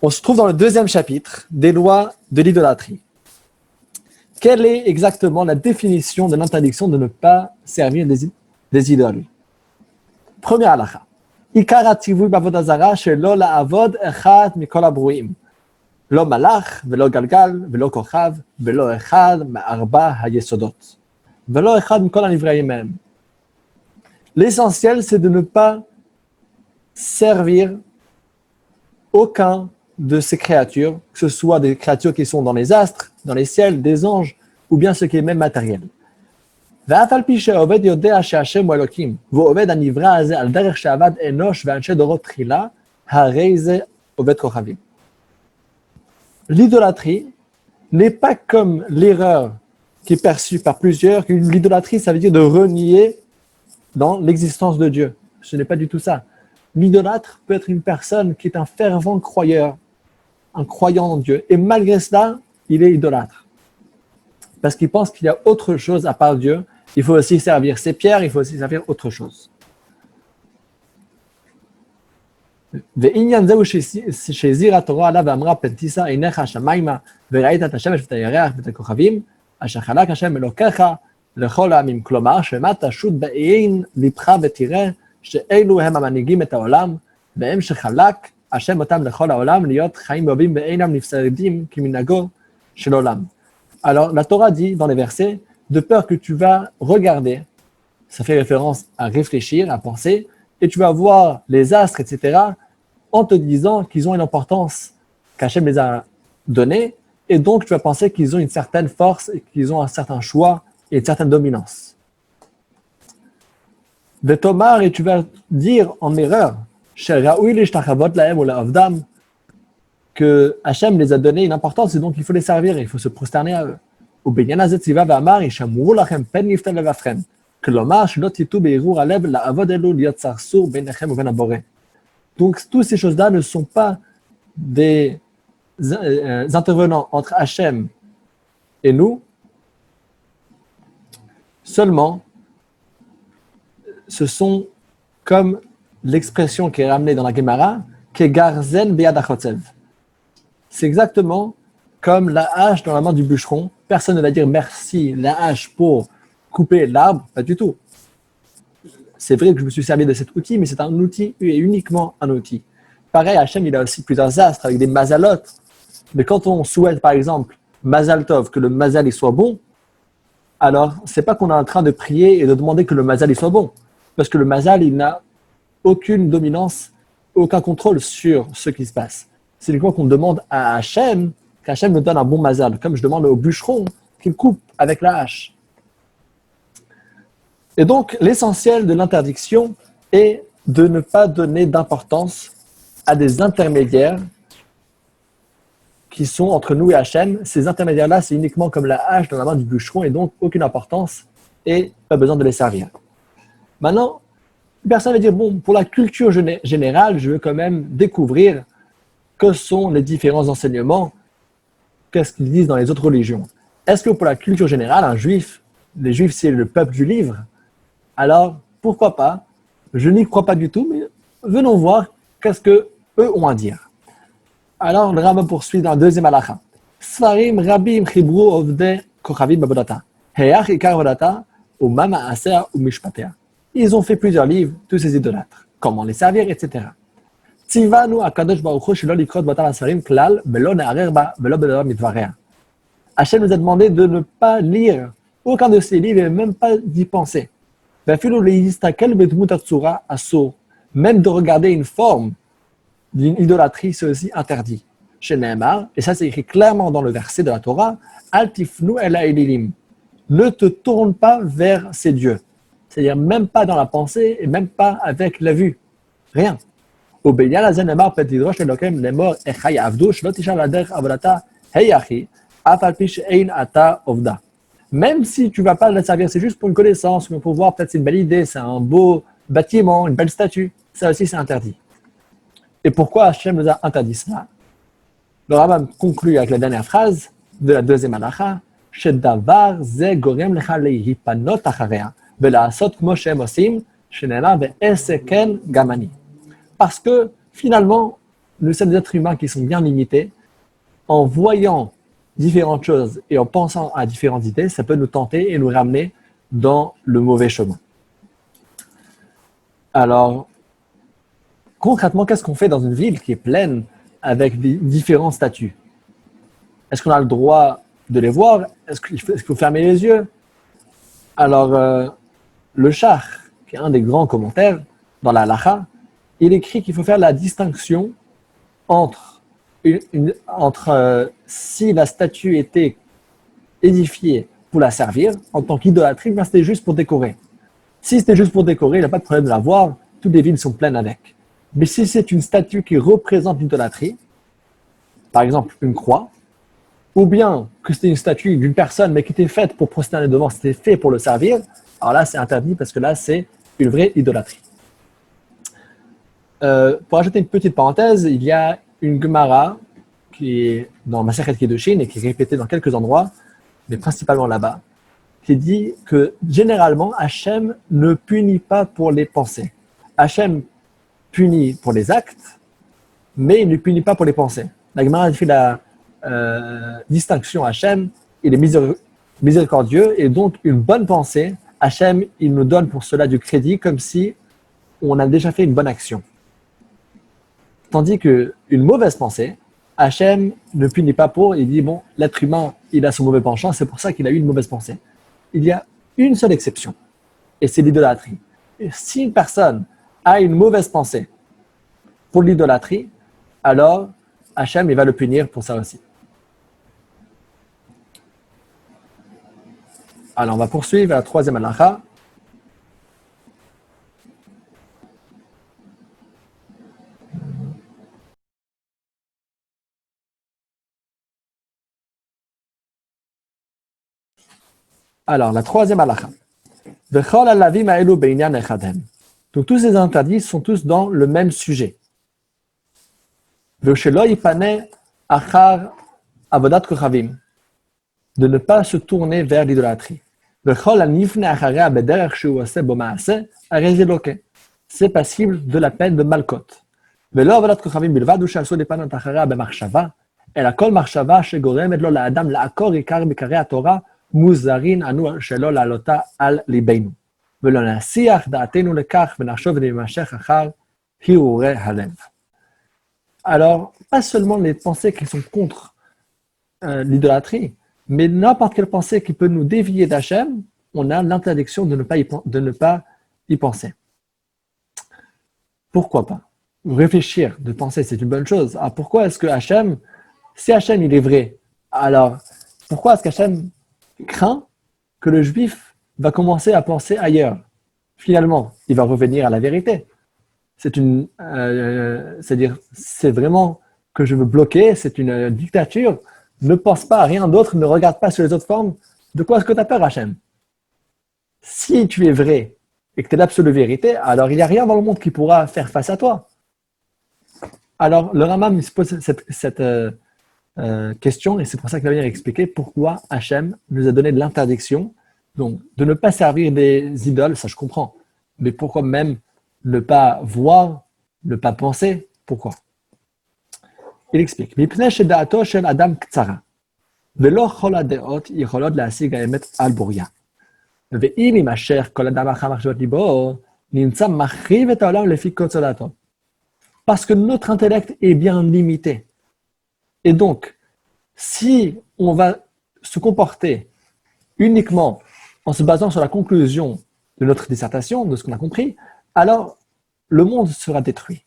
On se trouve dans le deuxième chapitre des lois de l'idolâtrie. Quelle est exactement la définition de l'interdiction de ne pas servir des idoles? Première halakha. Ikar hatzivui b'avodah zara shelo la'avod echad mikol habruim. Lo malach, velo galgal, velo kochav, velo echad ma'arba hayesodot. Velo echad mikol hanivraim mem. L'essentiel, c'est de ne pas servir aucun de ces créatures, que ce soit des créatures qui sont dans les astres, dans les ciels, des anges, ou bien ce qui est même matériel. ואף על פי שעובד יודע שהשם הוא אלוקים, והוא עובד הנברא הזה על דרך שעבד אנוש ואנשי דורות תחילה, הרי זה עובד כוכבים. L'idolâtrie n'est pas comme l'erreur qui est perçue par plusieurs. L'idolâtrie, ça veut dire de renier dans l'existence de Dieu. Ce n'est pas du tout ça. L'idolâtre peut être une personne qui est un fervent croyeur, un croyant en Dieu, et malgré cela, il est idolâtre. Parce qu'il pense qu'il y a autre chose à part Dieu. Il faut aussi servir ses pierres, il faut aussi servir autre chose. ועניין זהו שהזהירה התורה עליו ואמרה פן תישא עיניך השמיימה וראית את השמש ואת הירח ואת הכוכבים אשר חלק השם אלוקיך לכל העמים. כלומר, שמה תשוט בעין לבך ותראה שאלו הם המנהיגים את העולם והם שחלק השם אותם לכל העולם להיות חיים ואוהבים ואינם נפסדים כמנהגו של עולם. Alors, la Torah dit dans les versets, de peur que tu vas regarder, ça fait référence à réfléchir, à penser, et tu vas voir les astres, etc., en te disant qu'ils ont une importance qu'Hachem les a donnée, et donc tu vas penser qu'ils ont une certaine force, et qu'ils ont un certain choix et une certaine dominance. De Tomar, et tu vas dire en erreur, que Hachem les a donné une importance, et donc il faut les servir, il faut se prosterner à eux. Donc, toutes ces choses-là ne sont pas des intervenants entre Hachem et nous, seulement, ce sont comme l'expression qui est ramenée dans la Gemara, Kegarzen beyad hachotzev. C'est exactement comme la hache dans la main du bûcheron. Personne ne va dire merci, la hache pour couper l'arbre, pas du tout. C'est vrai que je me suis servi de cet outil, mais c'est un outil et uniquement un outil. Pareil, Hachem, il a aussi plusieurs astres avec des mazalot. Mais quand on souhaite, par exemple, mazal tov, que le mazal il soit bon, alors c'est pas qu'on est en train de prier et de demander que le mazal il soit bon. Parce que le mazal, il n'a aucune dominance, aucun contrôle sur ce qui se passe. C'est uniquement qu'on demande à Hachem, qu'Hachem nous donne un bon mazal, comme je demande au bûcheron qu'il coupe avec la hache. Et donc, l'essentiel de l'interdiction est de ne pas donner d'importance à des intermédiaires qui sont entre nous et Hachem. Ces intermédiaires-là, c'est uniquement comme la hache dans la main du bûcheron et donc aucune importance et pas besoin de les servir. Maintenant, une personne va dire, bon, pour la culture générale, je veux quand même découvrir que sont les différents enseignements, qu'est-ce qu'ils disent dans les autres religions. Est-ce que pour la culture générale, un juif, les juifs c'est le peuple du livre, alors pourquoi pas? Je n'y crois pas du tout, mais venons voir qu'est-ce qu'eux ont à dire. Alors le Rambam poursuit dans la deuxième halakha. Sfarim rabim chibru ovde kochavim babodata. Heyach ikar vodata umama aser umishpatea. Ils ont fait plusieurs livres, tous ces idolâtres. Comment les servir, etc. Tzivanu akadosh baruch hu shelo likrot batam asfarim klal belo ne'arer ba belo bedavar mitvarer. Hachem nous a demandé de ne pas lire aucun de ces livres et même pas d'y penser. Même de regarder une forme d'une idolâtrie, c'est aussi interdit. Chez Nehemar, et ça c'est écrit clairement dans le verset de la Torah, Altifnu el haelilim. Ne te tourne pas vers ces dieux. C'est-à-dire même pas dans la pensée et même pas avec la vue. Rien. ובעניין הזה נאמר פתדרוש לאלוקים לאמור אחי יעבדו שלא תשאל על הדרך עבודתה היי אחי אף על פי שאין אתה עובדה. Même si tu ne vas pas le servir, c'est juste pour une connaissance, pour voir peut-être c'est une belle idée, c'est un beau bâtiment, une belle statue, ça aussi c'est interdit. Et pourquoi Hachem nous a interdit cela? Le Rambam conclut avec la dernière phrase de la deuxième halakha, שדבר זה גורם לך להיפנות אחריה ולעשות כמו שהם עושים, שנאמר ועשה כן גם אני. Parce que finalement, nous sommes des êtres humains qui sont bien limités. En voyant différentes choses et en pensant à différentes idées, ça peut nous tenter et nous ramener dans le mauvais chemin. Alors, concrètement, qu'est-ce qu'on fait dans une ville qui est pleine avec des différents statuts? Est-ce qu'on a le droit de les voir? Est-ce qu'il faut fermer les yeux? Alors, le Shach, qui est un des grands commentaires dans la Halacha, il écrit qu'il faut faire la distinction entre, si la statue était édifiée pour la servir, en tant qu'idolâtrie, ben c'était juste pour décorer. Si c'était juste pour décorer, il n'y a pas de problème de la voir, toutes les villes sont pleines avec. Mais si c'est une statue qui représente l'idolâtrie, par exemple une croix, ou bien que c'était une statue d'une personne, mais qui était faite pour prosterner devant, c'était fait pour le servir, alors là, c'est interdit parce que là, c'est une vraie idolâtrie. Pour ajouter une petite parenthèse, il y a une Gemara qui est dans Masechet Kiddushin et qui est répétée dans quelques endroits, mais principalement là-bas, qui dit que généralement, Hachem ne punit pas pour les pensées. Hachem punit pour les actes, mais il ne punit pas pour les pensées. La Gemara fait la distinction. Hachem, il est miséricordieux et donc une bonne pensée, Hachem, il nous donne pour cela du crédit comme si on a déjà fait une bonne action. Tandis qu'une mauvaise pensée, Hachem ne punit pas pour, il dit, bon, l'être humain, il a son mauvais penchant, c'est pour ça qu'il a eu une mauvaise pensée. Il y a une seule exception, et c'est l'idolâtrie. Et si une personne a une mauvaise pensée pour l'idolâtrie, alors Hachem, il va le punir pour ça aussi. Alors, on va poursuivre la troisième halacha. Alors, la troisième halacha. Donc, tous ces interdits sont tous dans le même sujet. De ne pas se tourner vers l'idolâtrie. C'est passible de la peine de malkot. Alors, pas seulement les pensées qui sont contre l'idolâtrie, mais n'importe quelle pensée qui peut nous dévier d'Hachem, on a l'interdiction de ne pas y penser. Pourquoi pas? Réfléchir, de penser, c'est une bonne chose. Alors, pourquoi est-ce que Hachem, si Hachem il est vrai, alors pourquoi est-ce qu'Hachem craint que le juif va commencer à penser ailleurs? Finalement, il va revenir à la vérité. C'est-à-dire, c'est vraiment que je veux bloquer, c'est une dictature. Ne pense pas à rien d'autre, ne regarde pas sur les autres formes. De quoi est-ce que tu as peur, Hachem? Si tu es vrai et que tu es l'absolue vérité, alors il n'y a rien dans le monde qui pourra faire face à toi. Alors, le Rambam se pose cette question, et c'est pour ça qu'il va venir expliquer pourquoi Hachem nous a donné de l'interdiction, donc de ne pas servir des idoles, ça je comprends, mais pourquoi même ne pas voir, ne pas penser, pourquoi? Il explique. מפני שדעתו של אדם קצרה, ולא כל הדעות יכולות להשיג האמת על בוריה. ואם יימשך כל אדם אחר מחשבות ליבו, נמצא מחריב את העולם לפי קוצר דעתו. Parce que notre intellect est bien limité. Et donc, si on va se comporter uniquement en se basant sur la conclusion de notre dissertation, de ce qu'on a compris, alors le monde sera détruit.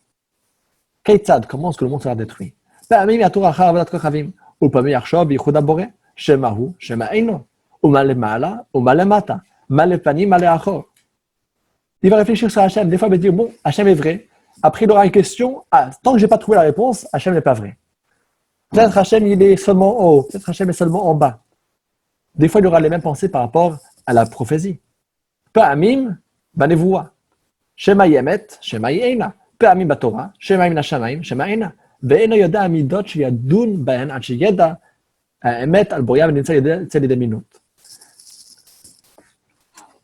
Keitzad, comment est-ce que le monde sera détruit? פעמים יתור אחר עבודת כוכבים, ופעמים יחשוב בייחוד הבורא, שמה הוא, שמה אינו, ומה למעלה, ומה למטה, מה לפנים, מה לאחור. Il va réfléchir sur Hachem. Des fois, il va dire, bon, Hachem est vrai. Après, il aura une question. Ah, tant que je n'ai pas trouvé la réponse, Hachem n'est pas vrai. Peut-être Hachem, il est seulement en haut. Peut-être Hachem est seulement en bas. Des fois, il aura les mêmes pensées par rapport à la prophétie. Pa'amim, banevoua. Shema yemet, shema yeina. Pa'amim batorah, shema ina shamaim, shema ina. ואינו יודע המידות שידון בהן עד שידע האמת על בוריה ונמצא לידי מינות.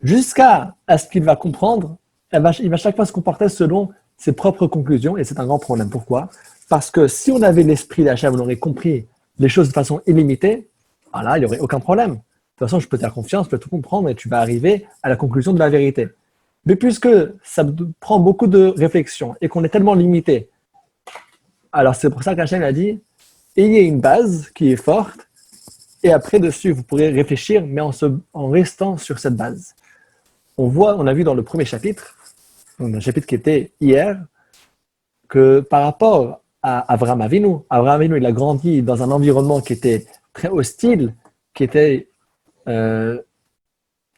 Jusqu'à ce qu'il va comprendre, il va chaque fois se comporter selon ses propres conclusions, et c'est un grand problème. Pourquoi? Parce que si on avait l'esprit d'Hachem, on aurait compris les choses de façon illimitée, voilà, il n'y aurait aucun problème. De toute façon, je peux te faire confiance, je peux tout comprendre et tu vas arriver à la conclusion de la vérité. Mais puisque ça prend beaucoup de réflexion et qu'on est tellement limité, alors c'est pour ça qu'Hachem a dit, ayez une base qui est forte et après dessus, vous pourrez réfléchir, mais en restant sur cette base. On a vu dans le premier chapitre, donc un chapitre qui était hier, que par rapport à Avraham Avinu, il a grandi dans un environnement qui était très hostile, qui était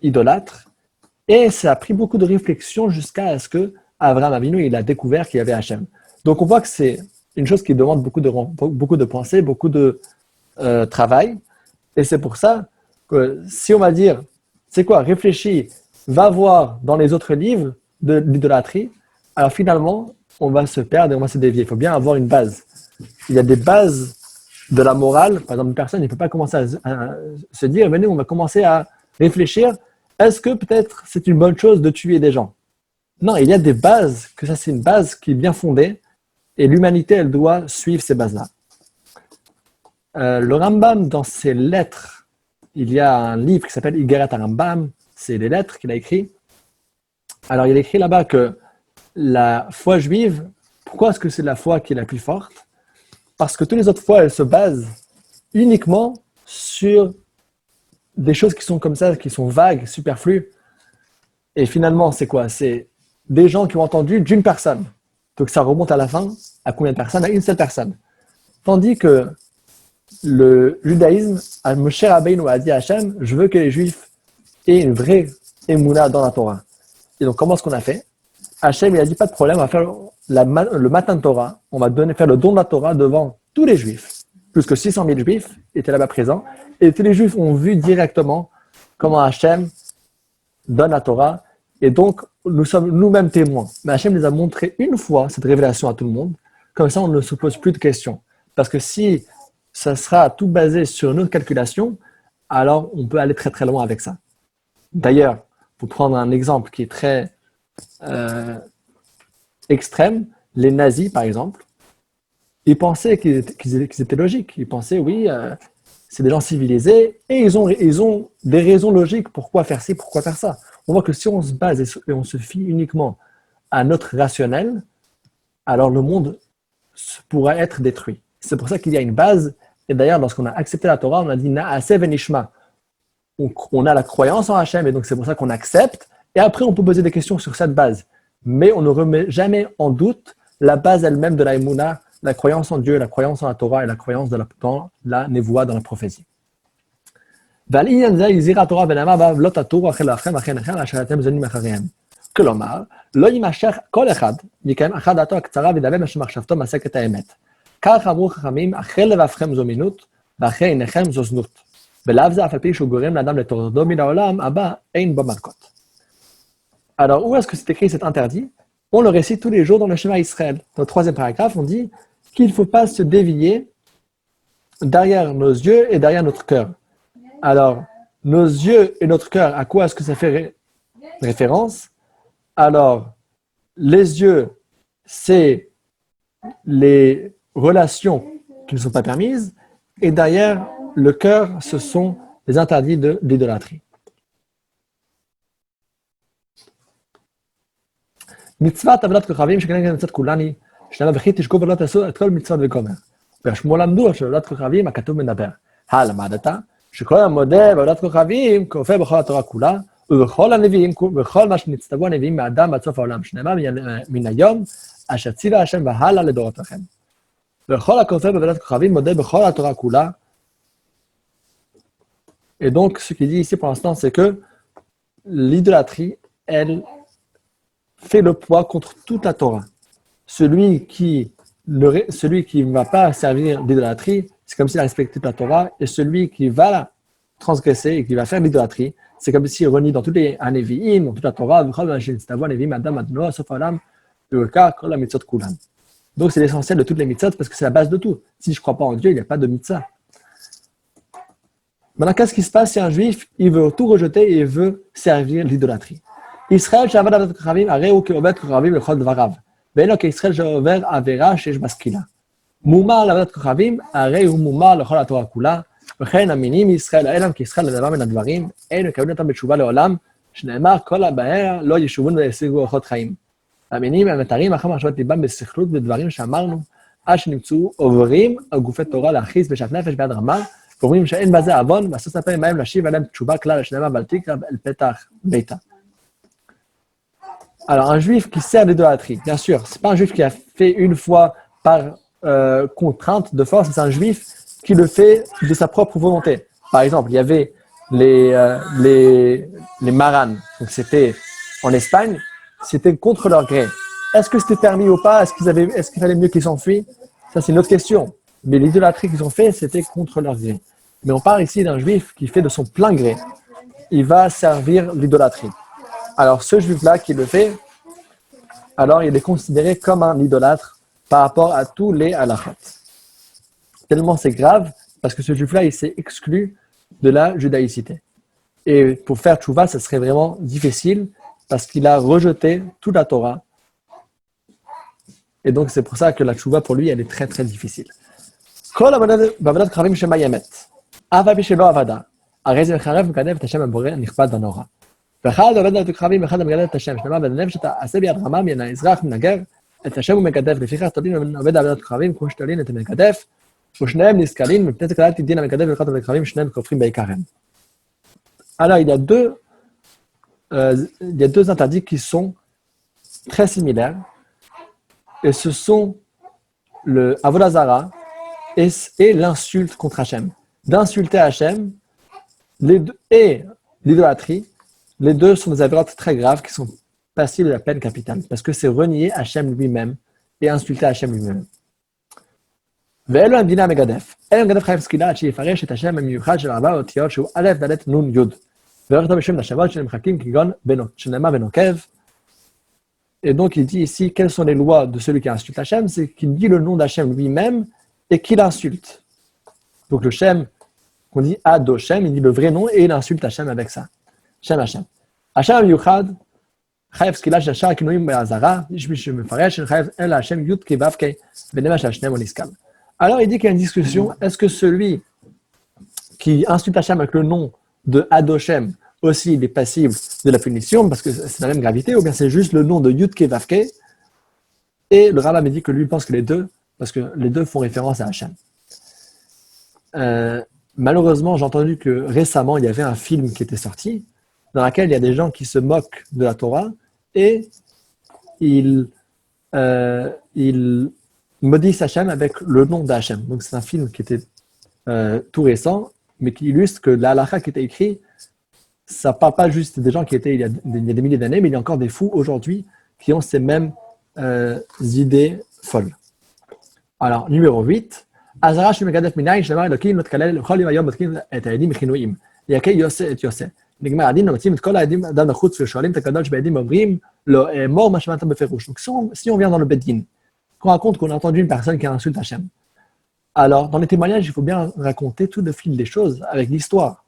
idolâtre, et ça a pris beaucoup de réflexion jusqu'à ce que Avraham Avinu il a découvert qu'il y avait Hachem. Donc on voit que c'est une chose qui demande beaucoup de pensée, beaucoup de travail, et c'est pour ça que si on va dire, c'est quoi, réfléchis, va voir dans les autres livres de l'idolâtrie, alors finalement, on va se perdre et on va se dévier. Il faut bien avoir une base. Il y a des bases de la morale. Par exemple, une personne ne peut pas commencer à se dire, venez, on va commencer à réfléchir, est-ce que peut-être c'est une bonne chose de tuer des gens? Non, il y a des bases, que ça c'est une base qui est bien fondée et l'humanité, elle doit suivre ces bases-là. Le Rambam, dans ses lettres, il y a un livre qui s'appelle Igeret Rambam, c'est les lettres qu'il a écrites. Alors, il a écrit là-bas que la foi juive, pourquoi est-ce que c'est la foi qui est la plus forte? Parce que toutes les autres fois, elles se basent uniquement sur des choses qui sont comme ça, qui sont vagues, superflues. Et finalement, c'est quoi? C'est des gens qui ont entendu d'une personne. Donc, ça remonte à la fin, à combien de personnes? À une seule personne. Tandis que le judaïsme, Moshe Rabbeinu a dit à Hachem, je veux que les juifs aient une vraie émouna dans la Torah. Et donc, comment est-ce qu'on a fait? Hachem, il a dit, pas de problème, on va faire le matin de Torah, on va faire le don de la Torah devant tous les juifs. Plus que 600 000 juifs étaient là-bas présents. Et tous les juifs ont vu directement comment Hachem donne la Torah. Et donc, nous sommes nous-mêmes témoins. Mais Hachem les a montré une fois cette révélation à tout le monde. Comme ça, on ne se pose plus de questions. Parce que si ça sera tout basé sur notre calculation, alors on peut aller très très loin avec ça. D'ailleurs, pour prendre un exemple qui est très extrême, les nazis par exemple, ils pensaient qu'ils étaient logiques. Ils pensaient, oui, c'est des gens civilisés et ils ont des raisons logiques pourquoi faire ci, pourquoi faire ça. On voit que si on se base et on se fie uniquement à notre rationnel, alors le monde pourra être détruit. C'est pour ça qu'il y a une base. Et d'ailleurs, lorsqu'on a accepté la Torah, on a dit Na'aseh venishma. On a la croyance en Hachem et donc c'est pour ça qu'on accepte. Et après, on peut poser des questions sur cette base. Mais on ne remet jamais en doute la base elle-même de la Emouna, la croyance en Dieu, la croyance en la Torah et la croyance dans la névoie, dans la prophétie. כלומר, לא יימשך כל אחד מקיים אחת דעתו הקצרה וידבר מה שמחשבתו מעסק את האמת. כך אמרו חכמים, אחרי לבבכם זו מינות, ואחרי עיניכם זו זנות. ולאו זה אף על פי שהוא גורם לאדם לתורדו מן העולם הבא, אין בו מלכות. Alors, où est-ce que c'est écrit cet interdit? On le récite tous les jours dans le schéma Israël. Dans le troisième paragraphe, on dit qu'il ne faut pas se dévier derrière nos yeux et derrière notre cœur. Alors, nos yeux et notre cœur, à quoi est-ce que ça fait référence? Alors, les yeux, c'est les relations qui ne sont pas permises, et derrière le cœur, ce sont les interdits de l'idolâtrie. מצוות עבודת כוכבים שכנגד מצוות כולני, שנה וכי תשקעו ולא תעשו את כל מצוות וגומר. והשמואל למדו של עבודת כוכבים הכתוב מדבר. למדת שכל המודה בעבודת כוכבים כופר בכל התורה כולה, ובכל הנביאים, ובכל מה שנצטוו הנביאים מאדם עד סוף העולם, שנאמר מן היום, אשר ציווה השם והלאה לדורותיכם. וכל הכופר בעבודת כוכבים מודה בכל התורה כולה. Et donc, ce qu'il dit ici pour l'instant, c'est que l'idolâtrie, elle fait le poids contre toute la Torah. Celui qui ne va pas servir d'idolâtrie, c'est comme s'il a respecté la Torah, et celui qui va la transgresser et qui va faire l'idolâtrie, c'est comme s'il renie dans tous les Nevi'im, dans toute la Torah, donc c'est l'essentiel de toutes les mitzvot parce que c'est la base de tout. Si je ne crois pas en Dieu, il n'y a pas de mitzvah. Maintenant, qu'est-ce qui se passe si un juif, il veut tout rejeter et il veut servir l'idolâtrie? Israël שעבד עבודת כוכבים, הרי הוא כעובד כוכבים לכל דבריו. ואין לו כישראל שעובר עבירה שיש בה סקילה. מומר לעבודת כוכבים, הרי הוא מומר לכל התורה כולה, וכן המינים ישראל האלם כישראל לדבר מן הדברים, אין מקבלים אותם בתשובה לעולם, שנאמר כל הבאר לא ישובון וישיגו אורחות חיים. המינים המתרים אחר מחשבות ליבם בסכלות בדברים שאמרנו, עד שנמצאו עוברים על גופי תורה להכעיס בשעת נפש ביד רמה, ואומרים שאין בזה עוון, ועשו ספרים מהם להשיב עליהם תשובה כלל שנאמר ועל תקרא אל פתח ביתה. Alors, un juif qui sert l'idolâtrie, bien sûr, c'est pas un juif qui a fait une fois par contrainte de force, c'est un juif qui le fait de sa propre volonté. Par exemple, il y avait les maranes, donc c'était en Espagne, c'était contre leur gré. Est-ce que c'était permis ou pas? Est-ce qu'il fallait mieux qu'ils s'enfuient? Ça, c'est une autre question. Mais l'idolâtrie qu'ils ont fait, c'était contre leur gré. Mais on parle ici d'un juif qui fait de son plein gré. Il va servir l'idolâtrie. Alors, ce juif-là qui le fait, alors il est considéré comme un idolâtre par rapport à tous les halakhot. Tellement c'est grave, parce que ce juif-là, il s'est exclu de la judaïcité. Et pour faire tchouva, ça serait vraiment difficile, parce qu'il a rejeté toute la Torah. Et donc, c'est pour ça que la tchouva, pour lui, elle est très, très difficile. Kol avodat kravim shema yemet. Avavi shelo avada. הרי זה מחרב ומקדב את השם הבורא הנכבד והנורא. ואחד עובד על הכוכבים ואחד המגדל את השם, שנאמר בנפש שתעשה ביד רמה מן האזרח מנגר, את השם ומקדף, לפיכך תולין עובד על עבודת הכוכבים כמו שתולין את המקדף, ושניהם נסכלים, מפני זה כללתי דין המקדף ולכת עבודת הכוכבים, שניהם כופרים בעיקרם. Alors, il y a deux interdits qui sont très similaires, et ce sont le avodah zara et l'insulte contre Hachem. D'insulter Hachem, et l'idolâtrie, les deux sont des avérotes très graves qui sont passibles de la peine capitale, parce que c'est renier Hachem lui-même et insulter Hachem lui-même. ואלו המדינה המגדף. אלו המגדף חייב סקילה עד שיפרש את השם המיוחד של ארבע אותיות שהוא א' ד' נ' י'. ואיך אותו בשם לשמות שנמחקים כגון שנאמר ונוקב. Et donc il dit ici, quelles sont les lois de celui qui insulte Hachem? C'est qu'il dit le nom d'Hachem lui-même et qu'il insulte. Donc le Shem, qu'on dit Adoshem, il dit le vrai nom et il insulte Hachem avec ça. Shem Hachem. Hachem Yuchad, Chayev Skila Shachar Kinoim Be'azara, Ishmish Mefaresh, Chayev El Hachem Yud Kevavke, Benemash Hashnem Oniskal. Alors il dit qu'il y a une discussion, est-ce que celui qui insulte Hachem avec le nom de Adoshem aussi il est passible de la punition, parce que c'est la même gravité, ou bien c'est juste le nom de Yud Kevavke? Et le rabbin me dit que lui pense que les deux, parce que les deux font référence à Hachem. Malheureusement, j'ai entendu que récemment, il y avait un film qui était sorti dans lequel il y a des gens qui se moquent de la Torah et ils maudissent Hachem avec le nom d'Hachem. Donc, c'est un film qui était tout récent, mais qui illustre que la halakha qui était écrit, ça ne parle pas juste des gens qui étaient il y a des milliers d'années, mais il y a encore des fous aujourd'hui qui ont ces mêmes idées folles. Alors, numéro 8. Azara שמקדף מניין שנאמר אלוקים לא תקלל לכל יום היום בודקים את העדים בכינויים יקי יוסה את יוסה. נגמר הדין ומציעים את כל העדים אדם לחוץ ושואלים את הקדוש בעדים ואומרים לו אמור מה שמעת בפירוש. Donc si on vient dans le Beddin, qu'on raconte qu'on a entendu une personne qui insulte Hachem, alors dans les témoignages il faut bien raconter tout le fil des choses avec l'histoire.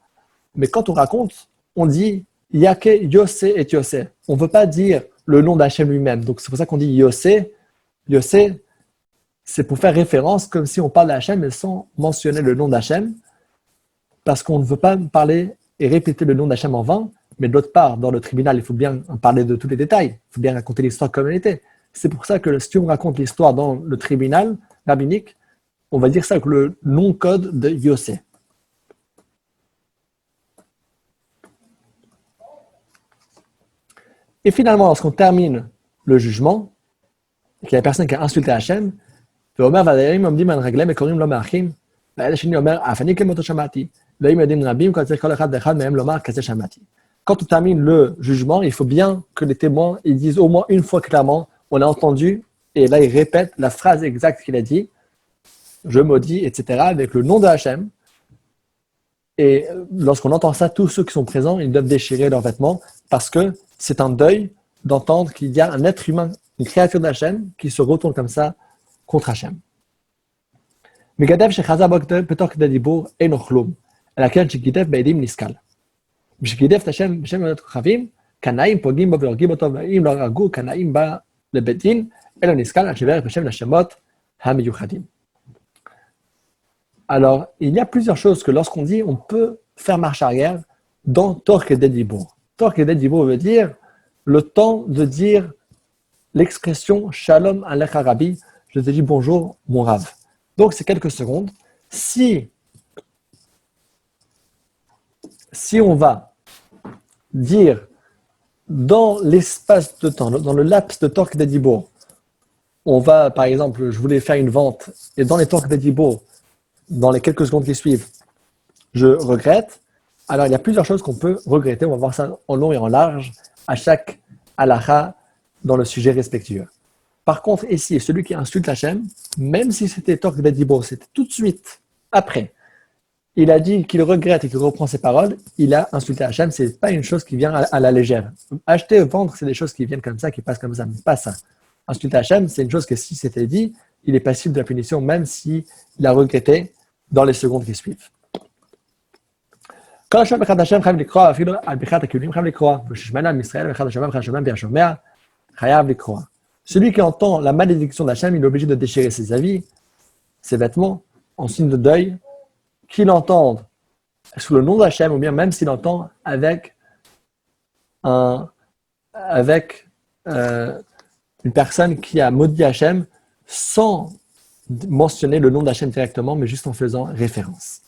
Mais quand on raconte, on dit Yake Yose et Yose. On ne veut pas dire le nom d'Hachem lui-même. Donc c'est pour ça qu'on dit Yose, Yose. C'est pour faire référence comme si on parle d'Hachem mais sans mentionner le nom d'Hachem, parce qu'on ne veut pas parler et répéter le nom d'Hachem en vain, mais d'autre part, dans le tribunal, il faut bien parler de tous les détails, il faut bien raconter l'histoire comme elle était. C'est pour ça que si on raconte l'histoire dans le tribunal rabbinique, on va dire ça avec le nom-code de Yosef. Et finalement, lorsqu'on termine le jugement, et qu'il y a la personne qui a insulté Hachem, ואומר והדיירים עומדים על רגליהם וקוראים לו מאחים, והאל השני אומר, אף אני כמותו שמעתי, והם יודעים רבים, כל צריך כל אחד ואחד מהם לומר, כזה שמעתי. Quand on termine le jugement, il faut bien que les témoins ils disent au moins une fois clairement, on a entendu, et là ils répètent la phrase exacte qu'il a dit, je maudis, etc., avec le nom de Hachem. Et lorsqu'on entend ça, tous ceux qui sont présents, ils doivent déchirer leurs vêtements, parce que c'est un deuil d'entendre qu'il y a un être humain, une créature d'Hachem, qui se retourne comme ça contre Hachem. מגדף שחזה בו בתוך כדי דיבור אינו כלום, אלא כן שגידף בעדים נסכל. ושגידף את השם בשם מאות כוכבים, קנאים פוגעים בו והורגים אותו, ואם לא הרגו, קנאים בא לבית דין, אלו נסכל על שברך בשם לשמות המיוחדים. Alors, il y a plusieurs choses que lorsqu'on dit, on peut faire marche arrière dans Torah Kedei Dibour. Torah Kedei Dibour veut dire le temps de dire l'expression Shalom Alecha Rabbi, je te dis bonjour mon Rav. Donc, c'est quelques secondes. Si on va dire dans l'espace de temps, dans le laps de Torah Kedei Dibour, on va, par exemple, je voulais faire une vente et dans les Torah Kedei Dibour, dans les quelques secondes qui suivent, je regrette. Alors, il y a plusieurs choses qu'on peut regretter. On va voir ça en long et en large à chaque halakha dans le sujet respectueux. Par contre, ici, celui qui insulte Hachem, même si c'était Torah Kedei Dibour, c'était tout de suite après, il a dit qu'il regrette et qu'il reprend ses paroles, il a insulté Hachem. Ce n'est pas une chose qui vient à la légère. Acheter, vendre, c'est des choses qui viennent comme ça, qui passent comme ça, mais pas ça. Insulter Hachem, c'est une chose que si c'était dit, il est passible de la punition, même s'il a regretté dans les secondes qui suivent. Celui qui entend la malédiction d'Hachem, il est obligé de déchirer ses habits, ses vêtements, en signe de deuil, qu'il entende sous le nom d'Hachem, ou bien même s'il entend avec une personne qui a maudit Hachem sans mentionner le nom d'Hachem directement, mais juste en faisant référence.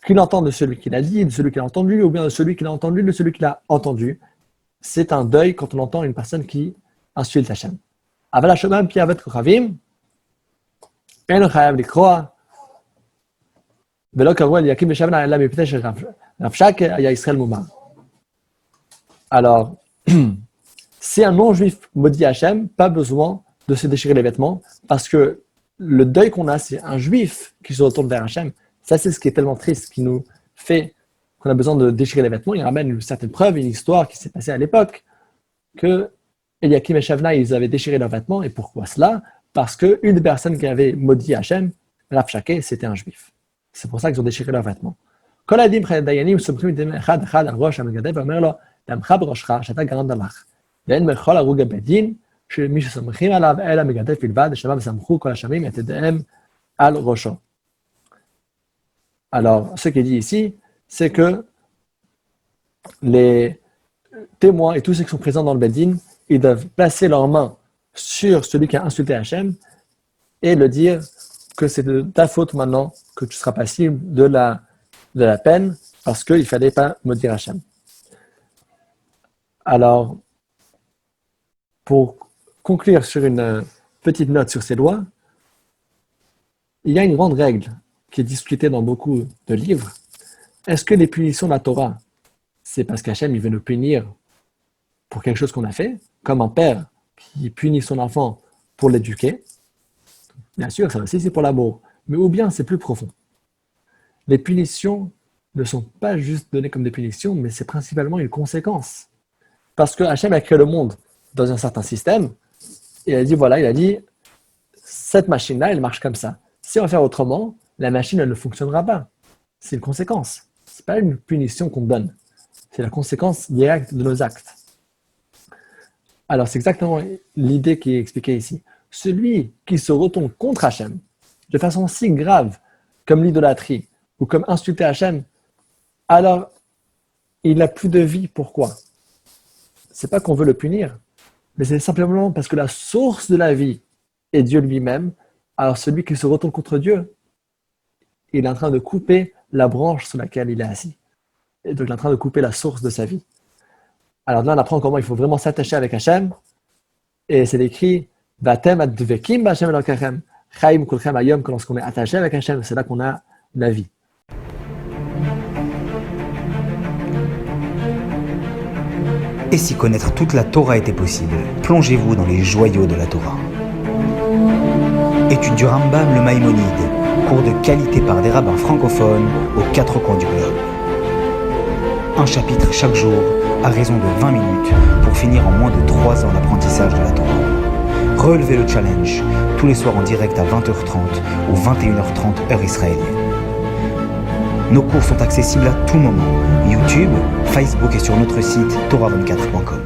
Qu'il entend de celui qui l'a dit, de celui qui l'a entendu, ou bien de celui qui l'a entendu, de celui qui l'a entendu. C'est un deuil quand on entend une personne qui insulte Hachem. Aval Hashemam pi avet kochavim, en chayav likroa, velo karu el yakim beshavna ela mipnei shel Rav Shak haya Israël mumar. Alors, si un non-juif maudit Hachem, pas besoin de se déchirer les vêtements, parce que le deuil qu'on a, c'est un juif qui se retourne vers Hachem. Ça, c'est ce qui est tellement triste, qui nous fait qu'on a besoin de déchirer les vêtements. Il ramène une certaine preuve, une histoire qui s'est passée à l'époque, que Eliakim et Shavna, ils avaient déchiré leurs vêtements. Et pourquoi cela? Parce qu'une des personnes qui avait maudit Hachem, Rav Shake, c'était un juif. C'est pour ça qu'ils ont déchiré leurs vêtements. Alors, ce qui est dit ici, c'est que les témoins et tous ceux qui sont présents dans le Bedin, ils doivent placer leurs mains sur celui qui a insulté Hachem et le dire que c'est de ta faute maintenant que tu seras passible de la peine parce qu'il ne fallait pas maudire Hachem. Alors, pour conclure sur une petite note sur ces lois, il y a une grande règle qui est discutée dans beaucoup de livres. Est-ce que les punitions de la Torah, c'est parce qu'Hachem il veut nous punir pour quelque chose qu'on a fait, comme un père qui punit son enfant pour l'éduquer? Bien sûr, ça aussi c'est pour l'amour, mais ou bien c'est plus profond. Les punitions ne sont pas juste données comme des punitions, mais c'est principalement une conséquence. Parce que Hachem a créé le monde dans un certain système, et il a dit, cette machine-là, elle marche comme ça. Si on va faire autrement, la machine, elle ne fonctionnera pas. C'est une conséquence. Ce n'est pas une punition qu'on donne. C'est la conséquence directe de nos actes. Alors, c'est exactement l'idée qui est expliquée ici. Celui qui se retourne contre Hachem, de façon si grave comme l'idolâtrie, ou comme insulter Hachem, alors il n'a plus de vie. Pourquoi? Ce n'est pas qu'on veut le punir, mais c'est simplement parce que la source de la vie est Dieu lui-même. Alors celui qui se retourne contre Dieu, il est en train de couper la branche sur laquelle il est assis. Et donc il est en train de couper la source de sa vie. Alors là, on apprend comment il faut vraiment s'attacher avec Hachem. Et c'est écrit Vatem advekim b'Hachem elokechem chaim kulchem hayom, que lorsqu'on est attaché avec Hachem, c'est là qu'on a la vie. Et si connaître toute la Torah était possible, plongez-vous dans les joyaux de la Torah. Étude du Rambam, le Maïmonide, cours de qualité par des rabbins francophones aux quatre coins du globe. Un chapitre chaque jour, à raison de 20 minutes, pour finir en moins de 3 ans l'apprentissage de la Torah. Relevez le challenge, tous les soirs en direct à 20h30 ou 21h30 heure israélienne. Nos cours sont accessibles à tout moment, YouTube, Facebook et sur notre site torah24.com.